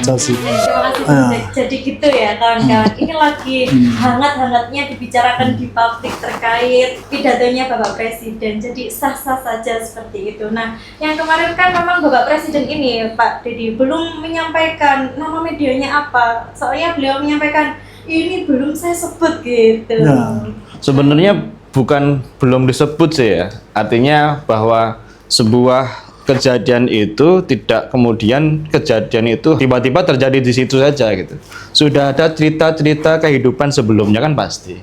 aja sih. Terima kasih. Jadi gitu ya kawan-kawan. Ini lagi hangat-hangatnya dibicarakan di publik terkait pidatonya Bapak Presiden. Jadi sah-sah saja seperti itu. Nah, yang kemarin kan memang Bapak Presiden ini Pak Dedi belum menyampaikan nama medianya apa. Soalnya beliau menyampaikan ini belum saya sebut gitu. Ya. Sebenarnya bukan belum disebut sih ya. Artinya bahwa sebuah kejadian itu tidak kemudian kejadian itu tiba-tiba terjadi di situ saja gitu. Sudah ada cerita-cerita kehidupan sebelumnya kan pasti.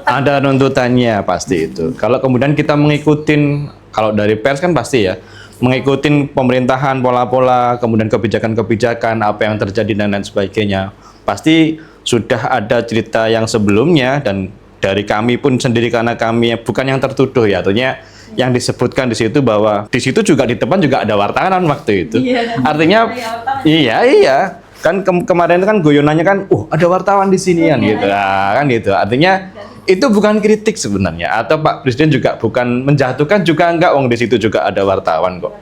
Ada runtutannya pasti itu. Kalau kemudian kita mengikutin, kalau dari pers kan pasti ya, mengikutin pemerintahan, pola-pola, kemudian kebijakan-kebijakan, apa yang terjadi dan lain sebagainya. Pasti sudah ada cerita yang sebelumnya dan dari kami pun sendiri karena kami bukan yang tertuduh ya, artinya yang disebutkan di situ bahwa di situ juga di depan juga ada wartawan waktu itu. Iya, artinya iya. Kan kemarin kan guyonannya kan, ada wartawan di sini kan gitu. Nah, kan gitu. Artinya itu bukan kritik sebenarnya atau Pak Presiden juga bukan menjatuhkan juga enggak, di situ juga ada wartawan kok.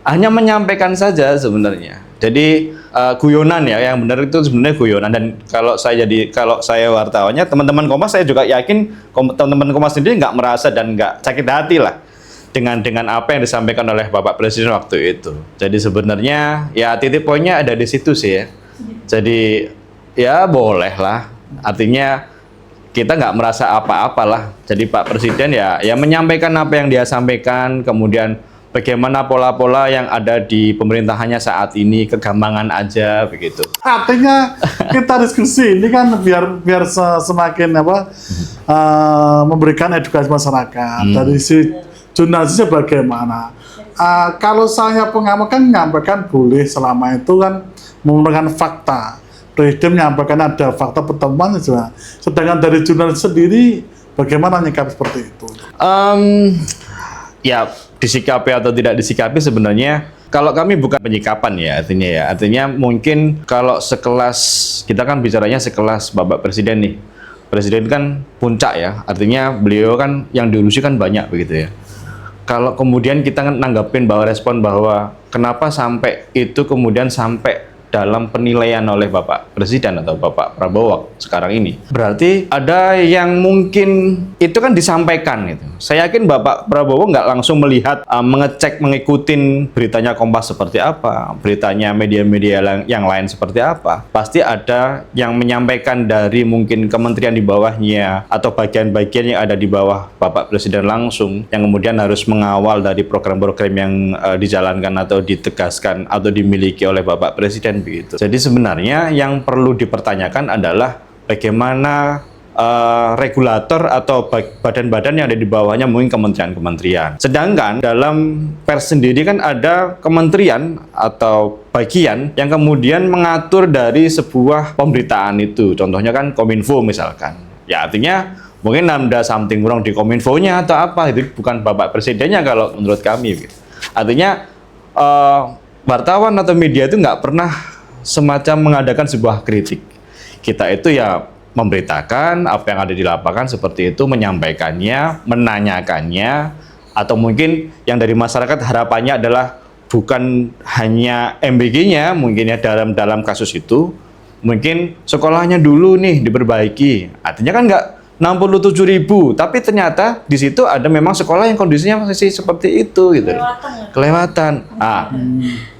Hanya menyampaikan saja sebenarnya. Jadi guyonan ya, yang benar itu sebenarnya guyonan. Dan kalau saya wartawannya, teman-teman Kompas saya juga yakin teman-teman Kompas sendiri nggak merasa dan nggak sakit hati lah dengan apa yang disampaikan oleh Bapak Presiden waktu itu. Jadi sebenarnya ya titik poinnya ada di situ sih ya. Jadi ya boleh lah. Artinya kita nggak merasa apa-apalah. Jadi Pak Presiden ya menyampaikan apa yang dia sampaikan, kemudian bagaimana pola-pola yang ada di pemerintahannya saat ini, kegampangan aja begitu. Artinya kita diskusi ini kan biar semakin memberikan edukasi masyarakat dari si jurnalisnya bagaimana. Kalau saya pengamat kan menyampaikan boleh selama itu kan menggunakan fakta. Presiden menyampaikan ada fakta pertemuan juga. Sedangkan dari jurnalis sendiri bagaimana menyikapi seperti itu? Ya disikapi atau tidak disikapi sebenarnya kalau kami bukan penyikapan ya artinya mungkin kalau sekelas kita kan bicaranya sekelas Bapak Presiden nih, Presiden kan puncak ya, artinya beliau kan yang diurusi kan banyak begitu ya. Kalau kemudian kita nanggapin bahwa respon bahwa kenapa sampai itu kemudian sampai dalam penilaian oleh Bapak Presiden atau Bapak Prabowo sekarang ini, berarti ada yang mungkin itu kan disampaikan gitu. Saya yakin Bapak Prabowo nggak langsung melihat, mengecek, mengikutin beritanya Kompas seperti apa, beritanya media-media yang lain seperti apa. Pasti ada yang menyampaikan dari mungkin kementerian di bawahnya atau bagian-bagian yang ada di bawah Bapak Presiden langsung, yang kemudian harus mengawal dari program-program yang dijalankan atau ditegaskan atau dimiliki oleh Bapak Presiden. Begitu. Jadi sebenarnya yang perlu dipertanyakan adalah bagaimana regulator atau badan-badan yang ada di bawahnya, mungkin kementerian-kementerian. Sedangkan dalam pers sendiri kan ada kementerian atau bagian yang kemudian mengatur dari sebuah pemberitaan itu. Contohnya kan Kominfo misalkan. Ya artinya mungkin ada something wrong di Kominfo-nya atau apa, itu bukan Bapak Presidennya kalau menurut kami. Gitu. Artinya wartawan atau media itu nggak pernah semacam mengadakan sebuah kritik. Kita itu ya memberitakan apa yang ada di lapangan seperti itu, menyampaikannya, menanyakannya, atau mungkin yang dari masyarakat harapannya adalah bukan hanya MBG-nya, mungkin ya dalam kasus itu, mungkin sekolahnya dulu nih diperbaiki. Artinya kan nggak 67.000, tapi ternyata di situ ada memang sekolah yang kondisinya masih seperti itu gitu. Kelewatan.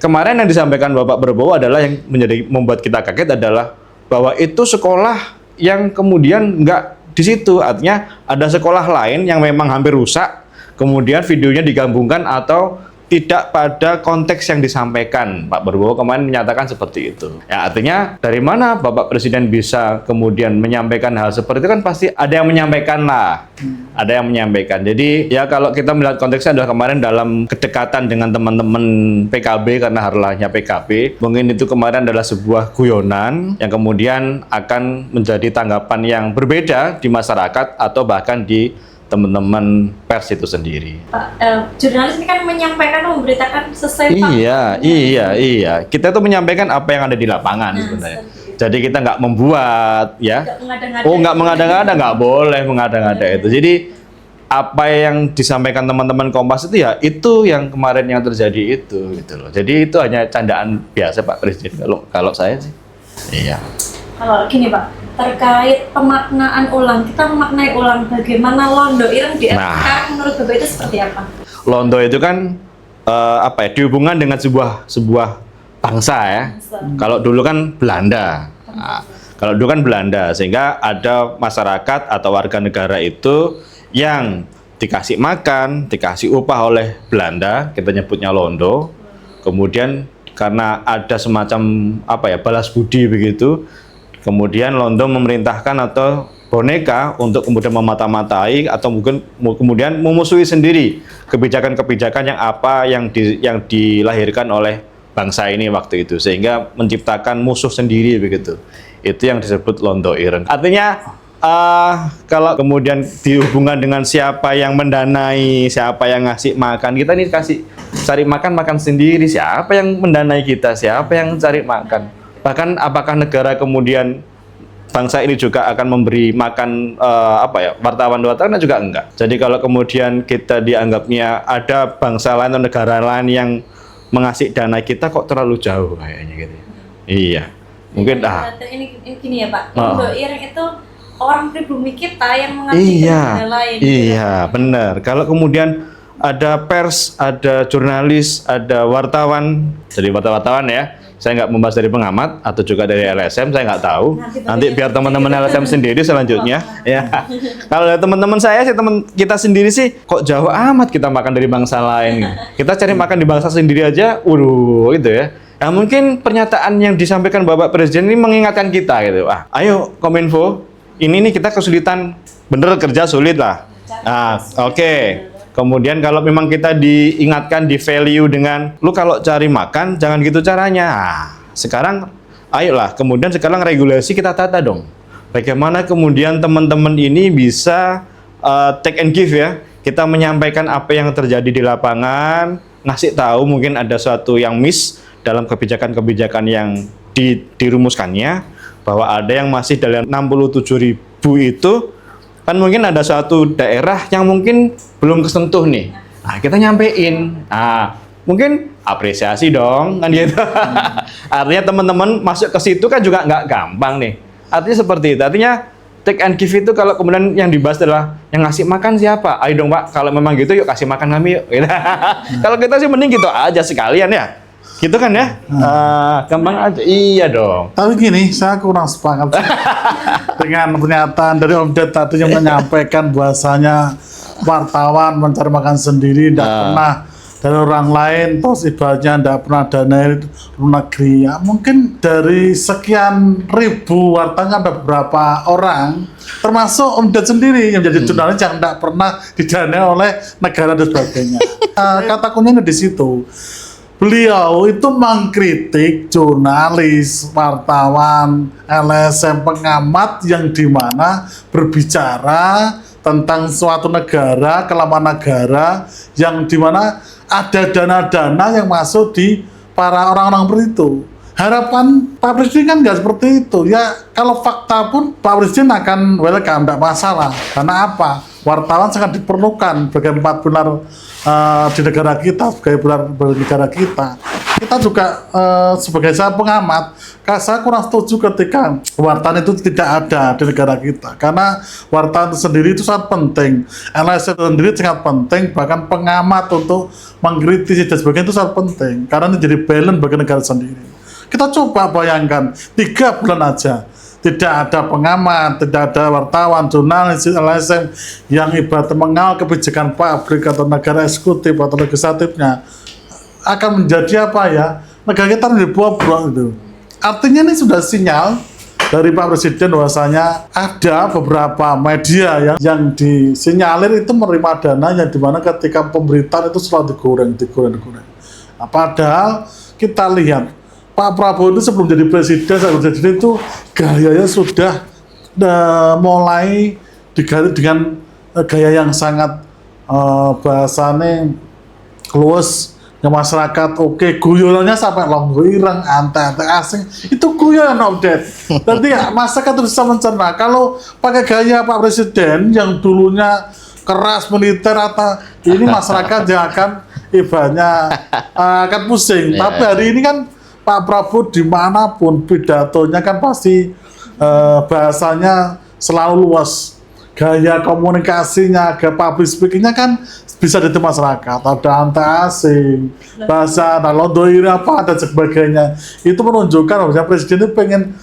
Kemarin yang disampaikan Bapak Prabowo adalah yang membuat kita kaget adalah bahwa itu sekolah yang kemudian nggak di situ. Artinya ada sekolah lain yang memang hampir rusak, kemudian videonya digabungkan atau tidak pada konteks yang disampaikan. Pak Prabowo kemarin menyatakan seperti itu. Ya artinya dari mana Bapak Presiden bisa kemudian menyampaikan hal seperti itu, kan pasti ada yang menyampaikan lah. Ada yang menyampaikan. Jadi ya kalau kita melihat konteksnya adalah kemarin dalam kedekatan dengan teman-teman PKB karena harlahnya PKB, mungkin itu kemarin adalah sebuah guyonan yang kemudian akan menjadi tanggapan yang berbeda di masyarakat atau bahkan di teman-teman pers itu sendiri. Pak, jurnalis ini kan menyampaikan, memberitakan sesuai fakta. Iya. Kita tuh menyampaikan apa yang ada di lapangan sebenarnya. Jadi kita nggak membuat ya. Nggak mengada-ngada, nggak boleh mengada-ngada itu. Jadi apa yang disampaikan teman-teman Kompas itu ya itu yang kemarin yang terjadi itu gitu loh. Jadi itu hanya candaan biasa Pak Presiden kalau saya sih. Iya. Kalau gini Pak, terkait pemaknaan ulang, kita memaknai ulang bagaimana Londo Ireng di RPK menurut Bapak itu seperti apa? Londo itu kan apa ya, dihubungkan dengan sebuah bangsa ya. Kalau dulu kan Belanda. Nah, kalau dulu kan Belanda, sehingga ada masyarakat atau warga negara itu yang dikasih makan, dikasih upah oleh Belanda, kita nyebutnya Londo. Kemudian karena ada semacam apa ya, balas budi begitu, kemudian Londo memerintahkan atau boneka untuk kemudian memata-matai atau mungkin kemudian memusuhi sendiri kebijakan-kebijakan yang dilahirkan oleh bangsa ini waktu itu, sehingga menciptakan musuh sendiri begitu. Itu yang disebut Londo Ireng. Artinya kalau kemudian dihubungkan dengan siapa yang mendanai, siapa yang ngasih makan, kita ini cari makan sendiri. Siapa yang mendanai kita, siapa yang cari makan. Bahkan apakah negara kemudian bangsa ini juga akan memberi makan wartawan-wartawan juga enggak. Jadi kalau kemudian kita dianggapnya ada bangsa lain atau negara lain yang mengasih dana kita, kok terlalu jauh kayaknya gitu. Iya. Mungkin ini gini ya Pak. Londo Ireng itu orang pribumi kita yang mengasih dana lain. Iya, benar. Kalau kemudian ada pers, ada jurnalis, ada wartawan, jadi wartawan ya. Saya nggak membahas dari pengamat atau juga dari LSM, saya nggak tahu. Nanti biar teman-teman LSM sendiri selanjutnya. Ya. Kalau dari teman-teman saya sih, teman kita sendiri sih, kok jauh amat kita makan dari bangsa lain. Kita cari makan di bangsa sendiri aja, gitu ya. Ya mungkin pernyataan yang disampaikan Bapak Presiden ini mengingatkan kita gitu. Ayo Kominfo, ini nih kita kesulitan, bener kerja sulit lah. Oke. Kemudian kalau memang kita diingatkan, di value dengan, lu kalau cari makan jangan gitu caranya. Sekarang ayolah, kemudian sekarang regulasi kita tata dong. Bagaimana kemudian teman-teman ini bisa take and give ya. Kita menyampaikan apa yang terjadi di lapangan, ngasih tahu mungkin ada suatu yang miss dalam kebijakan-kebijakan yang dirumuskannya, bahwa ada yang masih dalam 67.000 itu, kan mungkin ada suatu daerah yang mungkin belum kesentuh nih. Nah, kita nyampein. Nah, mungkin apresiasi dong, kan gitu. Artinya teman-teman masuk ke situ kan juga nggak gampang nih. Artinya seperti itu. Artinya take and give itu kalau kemudian yang dibahas adalah yang ngasih makan siapa? Ayo dong Pak, kalau memang gitu yuk kasih makan kami yuk. Kalau kita sih mending gitu aja sekalian ya. Gitu kan ya? Gampang aja. Iya dong. Tapi gini, saya kurang sepakat dengan pernyataan dari Om Ded tadi yang menyampaikan bahwasanya wartawan mencari makan sendiri, tidak pernah dari orang lain, terus ibaratnya tidak pernah dana luar negeri. Ya, mungkin dari sekian ribu wartawan ada beberapa orang, termasuk Om Ded sendiri yang menjadi jurnalis yang tidak pernah didanai oleh negara dan sebagainya. Kata kuncinya di situ. Beliau itu mengkritik jurnalis, wartawan, LSM, pengamat yang dimana berbicara tentang suatu negara, kelemahan negara, yang dimana ada dana-dana yang masuk di para orang-orang seperti itu. Harapan Pak Presiden kan nggak seperti itu. Ya kalau fakta pun Pak Presiden akan welcome, tidak masalah. Karena apa? Wartawan sangat diperlukan sebagai 4 pilar di negara kita, sebagai pilar negara kita. Kita juga sebagai saya pengamat, saya kurang setuju ketika wartawan itu tidak ada di negara kita. Karena wartawan itu sendiri itu sangat penting. LSM sendiri sangat penting, bahkan pengamat untuk mengkritisi dan sebagainya itu sangat penting. Karena ini jadi balance bagi negara sendiri. Kita coba bayangkan 3 bulan aja. Tidak ada pengamat, tidak ada wartawan, jurnalis, LSM yang ibaratnya mengawal kebijakan pabrik atau negara eksekutif atau legislatifnya, akan menjadi apa ya? Negara kita menjadi bobrok itu. Artinya ini sudah sinyal dari Pak Presiden bahwasanya ada beberapa media yang disinyalir itu menerima dana yang dimana ketika pemberitaan itu selalu digoreng. Nah, padahal kita lihat Pak Prabowo itu sebelum jadi presiden itu gayanya sudah mulai diganti dengan gaya yang sangat bahasanya luas ke masyarakat. Oke, guyonannya sampai Londo Ireng, ante-ante asing itu guyon Om Ded. Nanti masyarakat itu bisa mencerna. Kalau pakai gaya Pak Presiden yang dulunya keras militer atau ini masyarakat yang akan ibaratnya akan pusing. Tapi hari ini kan Pak Prabowo dimanapun pidatonya kan pasti bahasanya selalu luas, gaya komunikasinya, gaya public speakingnya kan bisa diterima masyarakat. Ada antar asing, bahasa nalondoiri apa dan sebagainya. Itu menunjukkan bahwa presiden itu pengen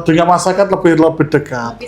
dengan masyarakat lebih dekat.